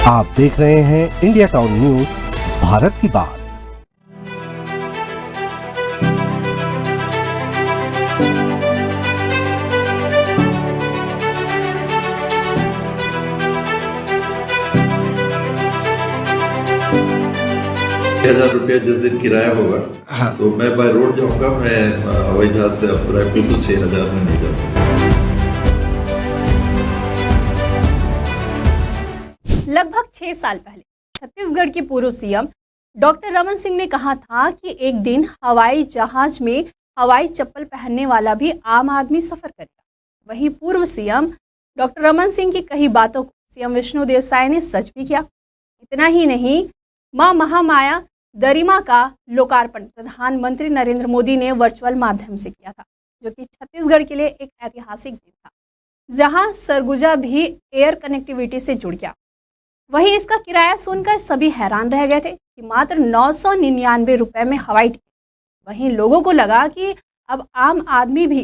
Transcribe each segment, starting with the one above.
आप देख रहे हैं इंडिया टाउन न्यूज, भारत की बात। ₹6,000 जिस दिन किराया होगा, हाँ। तो मैं बाय रोड जाऊंगा। मैं हवाई जहाज से अब रायपुर तो 6,000 में नहीं जाऊंगा। लगभग 6 साल पहले छत्तीसगढ़ के पूर्व सीएम डॉक्टर रमन सिंह ने कहा था कि एक दिन हवाई जहाज में हवाई चप्पल पहनने वाला भी आम आदमी सफर करेगा। वहीं पूर्व सीएम डॉक्टर रमन सिंह की कई बातों को सीएम विष्णुदेव साय ने सच भी किया। इतना ही नहीं, मां महामाया दरिमा का लोकार्पण प्रधानमंत्री नरेंद्र मोदी ने वर्चुअल माध्यम से किया था, जो कि छत्तीसगढ़ के लिए एक ऐतिहासिक दिन था, जहां सरगुजा भी एयर कनेक्टिविटी से जुड़ गया। वहीं इसका किराया सुनकर सभी हैरान रह गए थे कि मात्र 999 रुपए में हवाई टिकट। वहीं लोगों को लगा कि अब आम आदमी भी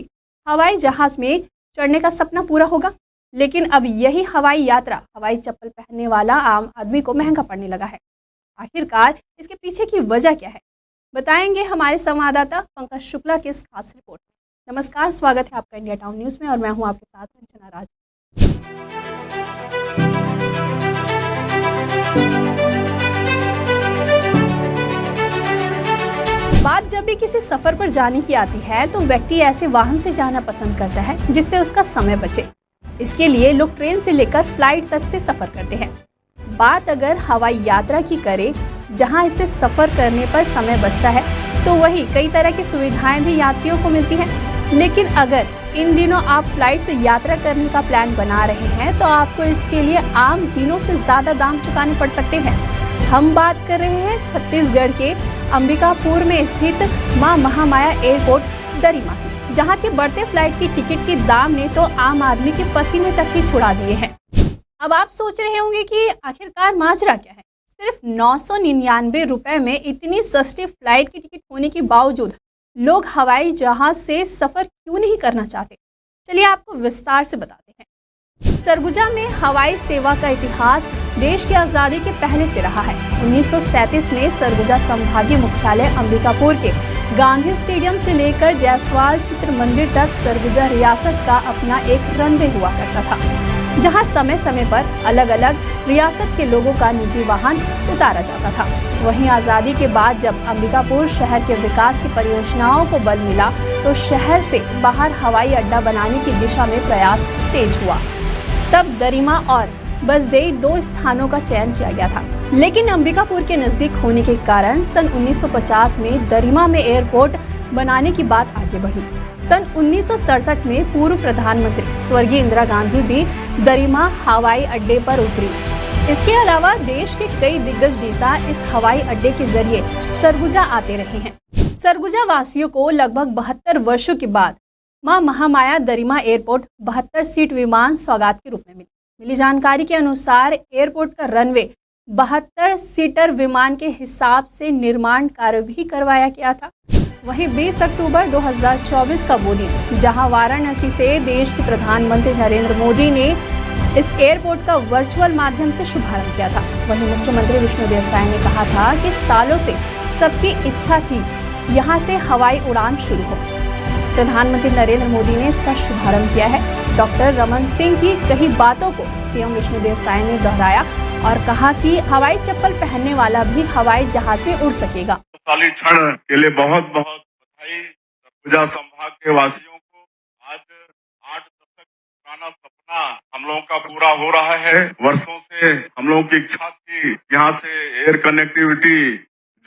हवाई जहाज में चढ़ने का सपना पूरा होगा, लेकिन अब यही हवाई यात्रा हवाई चप्पल पहनने वाला आम आदमी को महंगा पड़ने लगा है। आखिरकार इसके पीछे की वजह क्या है, बताएंगे हमारे संवाददाता पंकज शुक्ला की इस खास रिपोर्ट में। नमस्कार, स्वागत है आपका इंडिया टाउन न्यूज में और मैं हूं आपके साथ रंजना राज। बात जब भी किसी सफर पर जाने की आती है तो व्यक्ति ऐसे वाहन से जाना पसंद करता है जिससे उसका समय बचे। इसके लिए लोग ट्रेन से लेकर फ्लाइट तक से सफर करते हैं। बात अगर हवाई यात्रा की करें, जहां इससे सफर करने पर समय बचता है, तो वही कई तरह की सुविधाएं भी यात्रियों को मिलती हैं। लेकिन अगर इन दिनों आप फ्लाइट से यात्रा करने का प्लान बना रहे हैं तो आपको इसके लिए आम दिनों से ज़्यादा दाम चुकाने पड़ सकते हैं। हम बात कर रहे हैं छत्तीसगढ़ के अंबिकापुर में स्थित मां महामाया एयरपोर्ट दरिमा की, जहां के बढ़ते फ्लाइट की टिकट के दाम ने तो आम आदमी के पसीने तक ही छुड़ा दिए हैं। अब आप सोच रहे होंगे कि आखिरकार माजरा क्या है। सिर्फ 999 रुपए में इतनी सस्ती फ्लाइट की टिकट होने के बावजूद लोग हवाई जहाज से सफर क्यों नहीं करना चाहते, चलिए आपको विस्तार से बताते हैं। सरगुजा में हवाई सेवा का इतिहास देश की आज़ादी के पहले से रहा है। 1937 में सरगुजा संभागीय मुख्यालय अंबिकापुर के गांधी स्टेडियम से लेकर जायसवाल चित्र मंदिर तक सरगुजा रियासत का अपना एक रनवे हुआ करता था, जहां समय समय पर अलग अलग रियासत के लोगों का निजी वाहन उतारा जाता था। वहीं आज़ादी के बाद जब अंबिकापुर शहर के विकास की परियोजनाओं को बल मिला तो शहर से बाहर हवाई अड्डा बनाने की दिशा में प्रयास तेज हुआ। तब दरिमा और बसदेई 2 स्थानों का चयन किया गया था, लेकिन अंबिकापुर के नजदीक होने के कारण सन 1950 में दरिमा में एयरपोर्ट बनाने की बात आगे बढ़ी। सन 1967 में पूर्व प्रधानमंत्री स्वर्गीय इंदिरा गांधी भी दरिमा हवाई अड्डे पर उतरी। इसके अलावा देश के कई दिग्गज नेता इस हवाई अड्डे के जरिए सरगुजा आते रहे हैं। सरगुजा वासियों को लगभग 72 वर्षों के बाद मां महामाया दरिमा एयरपोर्ट 72 सीट विमान सौगात के रूप में मिली जानकारी के अनुसार एयरपोर्ट का रनवे 72 सीटर विमान के हिसाब से निर्माण कार्य भी करवाया गया था। वहीं 20 अक्टूबर 2024 का वो दिन जहां वाराणसी से देश के प्रधानमंत्री नरेंद्र मोदी ने इस एयरपोर्ट का वर्चुअल माध्यम से शुभारंभ किया था। वहीं मुख्यमंत्री विष्णुदेव साय ने कहा था कि सालों से सबकी इच्छा थी यहां से हवाई उड़ान शुरू हो। प्रधानमंत्री नरेंद्र मोदी ने इसका शुभारंभ किया है। डॉक्टर रमन सिंह की कई बातों को सीएम विष्णुदेव साय ने दोहराया और कहा कि हवाई चप्पल पहनने वाला भी हवाई जहाज में उड़ सकेगा। क्षण के लिए बहुत बहुत बधाई सरगुजा संभाग के वासियों को। आज 8 दशक पुराना सपना हम लोगों का पूरा हो रहा है। वर्षों से हम लोगों की इच्छा थी यहाँ से एयर कनेक्टिविटी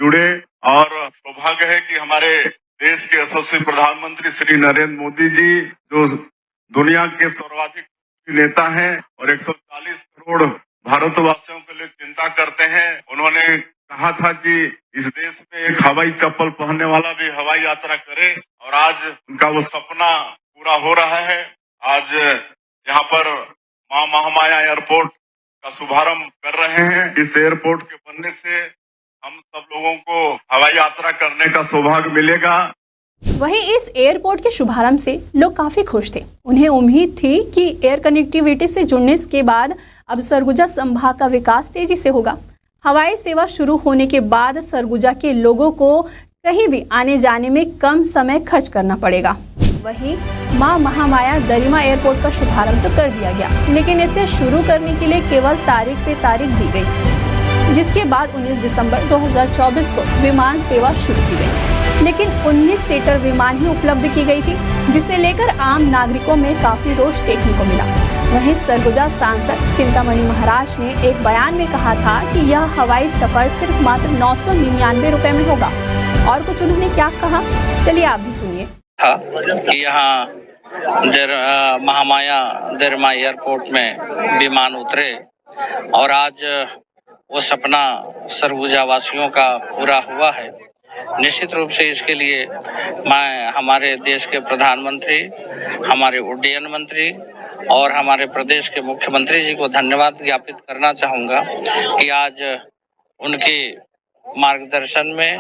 जुड़े और सौभाग्य है कि हमारे देश के यशस्वी प्रधानमंत्री श्री नरेंद्र मोदी जी, जो दुनिया के सर्वाधिक नेता हैं और 140 करोड़ भारतवासियों के लिए चिंता करते हैं, उन्होंने कहा था कि इस देश में एक हवाई चप्पल पहनने वाला भी हवाई यात्रा करे और आज उनका वो सपना पूरा हो रहा है। आज यहाँ पर मां महामाया एयरपोर्ट का शुभारंभ कर रहे हैं। इस एयरपोर्ट के बनने से हम सब लोगों को हवाई यात्रा करने का सौभाग्य मिलेगा। वहीं इस एयरपोर्ट के शुभारंभ से लोग काफी खुश थे। उन्हें उम्मीद थी कि एयर कनेक्टिविटी से जुड़ने के बाद अब सरगुजा संभाग का विकास तेजी से होगा। हवाई सेवा शुरू होने के बाद सरगुजा के लोगों को कहीं भी आने जाने में कम समय खर्च करना पड़ेगा। वहीं मां महामाया दरिमा एयरपोर्ट का शुभारंभ तो कर दिया गया, लेकिन इसे शुरू करने के लिए केवल तारीख पे तारीख दी गई, जिसके बाद 19 दिसंबर 2024 को विमान सेवा शुरू की गई। लेकिन 19 सीटर विमान ही उपलब्ध की गई थी, जिसे लेकर आम नागरिकों में काफी रोष देखने को मिला। वहीं सरगुजा सांसद चिंतामणि महाराज ने एक बयान में कहा था कि यह हवाई सफर सिर्फ मात्र 999 रुपए में होगा। और कुछ उन्होंने क्या कहा, चलिए आप भी सुनिए। यहाँ महामाया दरिमा एयरपोर्ट में विमान उतरे और आज वो सपना सरगुजा वासियों का पूरा हुआ है। निश्चित रूप से इसके लिए मैं हमारे देश के प्रधानमंत्री, हमारे उड्डयन मंत्री और हमारे प्रदेश के मुख्यमंत्री जी को धन्यवाद ज्ञापित करना चाहूँगा कि आज उनके मार्गदर्शन में,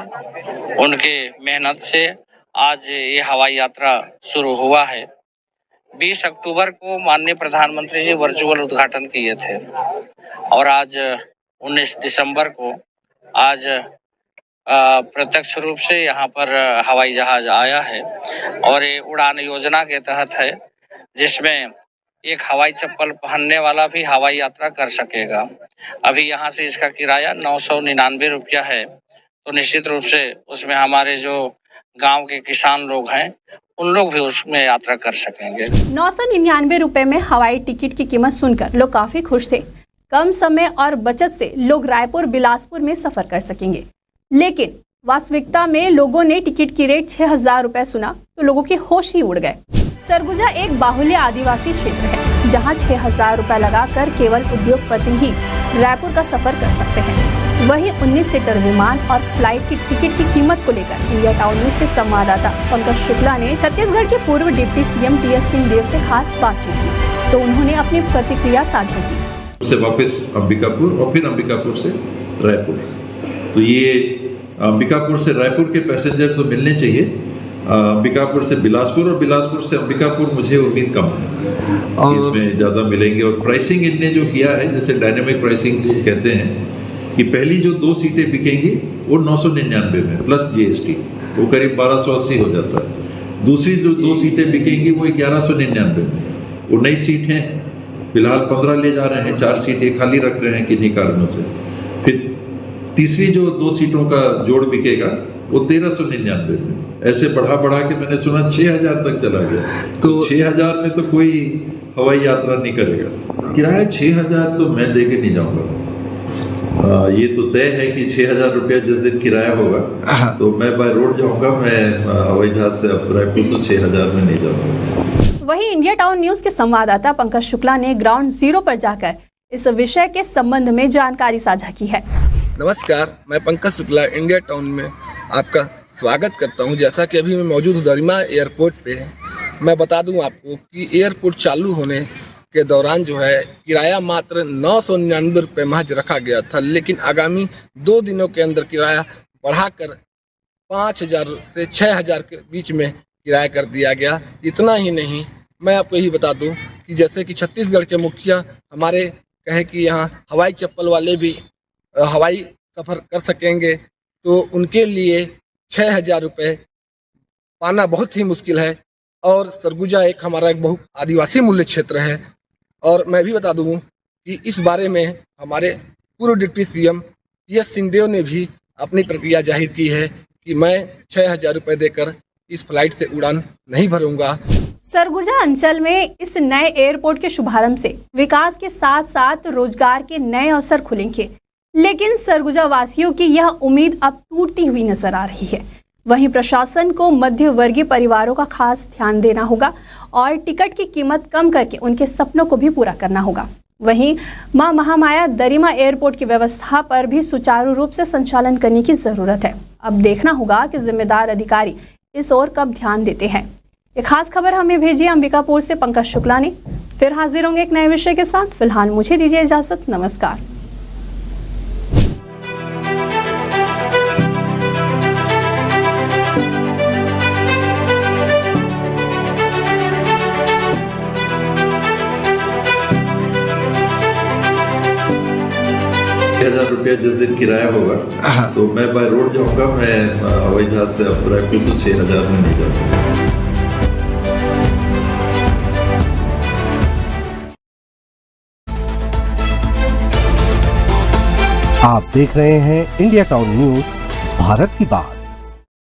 उनके मेहनत से आज ये हवाई यात्रा शुरू हुआ है। 20 अक्टूबर को माननीय प्रधानमंत्री जी वर्चुअल उद्घाटन किए थे और आज 19 दिसंबर को आज प्रत्यक्ष रूप से यहाँ पर हवाई जहाज आया है और ये उड़ान योजना के तहत है, जिसमें एक हवाई चप्पल पहनने वाला भी हवाई यात्रा कर सकेगा। अभी यहाँ से इसका किराया 999 रुपया है, तो निश्चित रूप से उसमें हमारे जो गांव के किसान लोग हैं उन लोग भी उसमें यात्रा कर सकेंगे। 999 रुपए में हवाई टिकट की कीमत सुनकर लोग काफी खुश थे। कम समय और बचत से लोग रायपुर बिलासपुर में सफर कर सकेंगे, लेकिन वास्तविकता में लोगों ने टिकट की रेट 6000 रुपए सुना तो लोगों के होश ही उड़ गए। सरगुजा एक बाहुल्य आदिवासी क्षेत्र है, जहां 6000 रुपए लगाकर केवल उद्योगपति ही रायपुर का सफर कर सकते हैं। वहीं 19 सीटर विमान और फ्लाइट की टिकट की कीमत को लेकर इंडिया टाउन न्यूज के संवाददाता पंकज शुक्ला ने छत्तीसगढ़ के पूर्व डिप्टी सीएम टी.एस. सिंहदेव से खास बातचीत की, तो उन्होंने अपनी प्रतिक्रिया साझा की। से वापस अंबिकापुर और फिर अंबिकापुर से रायपुर, तो ये अंबिकापुर से रायपुर के पैसेंजर तो मिलने चाहिए। अंबिकापुर से बिलासपुर और बिलासपुर से अंबिकापुर मुझे उम्मीद कम है कि इसमें ज़्यादा मिलेंगे। और प्राइसिंग इनने जो किया है, जैसे डायनेमिक प्राइसिंग कहते हैं, कि पहली जो 2 सीटें बिकेंगी वो 999 में प्लस जीएसटी, वो करीब 1280 हो जाता है। दूसरी जो 2 सीटें बिकेंगी वो 1199 में। वो नई सीट हैं, फिलहाल 15 ले जा रहे हैं, 4 सीटें खाली रख रहे हैं किन्हीं कारणों से। फिर तीसरी जो 2 सीटों का जोड़ बिकेगा वो 1399 में। ऐसे बढ़ा के मैंने सुना 6000 तक चला गया। तो 6000 में तो कोई हवाई यात्रा नहीं करेगा। किराया 6000 तो मैं दे के नहीं जाऊँगा। ये तो तय है कि 6000 रुपया जिस दिन किराया होगा तो मैं बाय रोड जाऊंगा, मैं हवाई जहाज से अब रायपुर तो 6000 में नहीं जाऊंगा। वहीं इंडिया टाउन न्यूज के संवाददाता पंकज शुक्ला ने ग्राउंड जीरो पर जाकर इस विषय के संबंध में जानकारी साझा की है। नमस्कार, मैं पंकज शुक्ला इंडिया टाउन में आपका स्वागत करता हूं। जैसा कि अभी मैं मौजूद हूं दरिमा एयरपोर्ट पे। मैं बता दूं आपको कि एयरपोर्ट चालू होने के दौरान जो है किराया मात्र 999 रुपये महज रखा गया था, लेकिन आगामी 2 दिनों के अंदर किराया बढ़ाकर 5000 से 6000 के बीच में किराया कर दिया गया। इतना ही नहीं, मैं आपको यही बता दूं कि जैसे कि छत्तीसगढ़ के मुखिया हमारे कहे कि यहाँ हवाई चप्पल वाले भी हवाई सफ़र कर सकेंगे, तो उनके लिए 6000 रुपये पाना बहुत ही मुश्किल है। और सरगुजा एक हमारा एक बहुत आदिवासी मूल्य क्षेत्र है। और मैं भी बता दूं कि इस बारे में हमारे पूर्व डिप्टी सीएम टी.एस. सिंहदेव ने भी अपनी प्रतिक्रिया जाहिर की है कि मैं 6000 रुपये देकर इस फ्लाइट से उड़ान नहीं भरूंगा। सरगुजा अंचल में इस नए एयरपोर्ट के शुभारंभ से विकास के साथ साथ रोजगार के नए अवसर खुलेंगे, लेकिन सरगुजा वासियों की यह उम्मीद अब टूटती हुई नजर आ रही है। वहीं प्रशासन को मध्य वर्गीय परिवारों का खास ध्यान देना होगा और टिकट की कीमत कम करके उनके सपनों को भी पूरा करना होगा। वहीं मां महामाया दरिमा एयरपोर्ट की व्यवस्था पर भी सुचारू रूप से संचालन करने की जरूरत है। अब देखना होगा कि जिम्मेदार अधिकारी इस ओर कब ध्यान देते हैं। एक खास खबर हमें भेजी अंबिकापुर से पंकज शुक्ला ने। फिर हाजिर होंगे एक नए विषय के साथ। फिलहाल मुझे दीजिए इजाजत। नमस्कार। 6,000 रुपया जिस दिन किराया होगा, हाँ। तो मैं बाय रोड जाऊंगा, मैं हवाई जहाज से अब रायपुर तो 6,000 में नहीं जाऊंगा। आप देख रहे हैं इंडिया टाउन न्यूज, भारत की बात।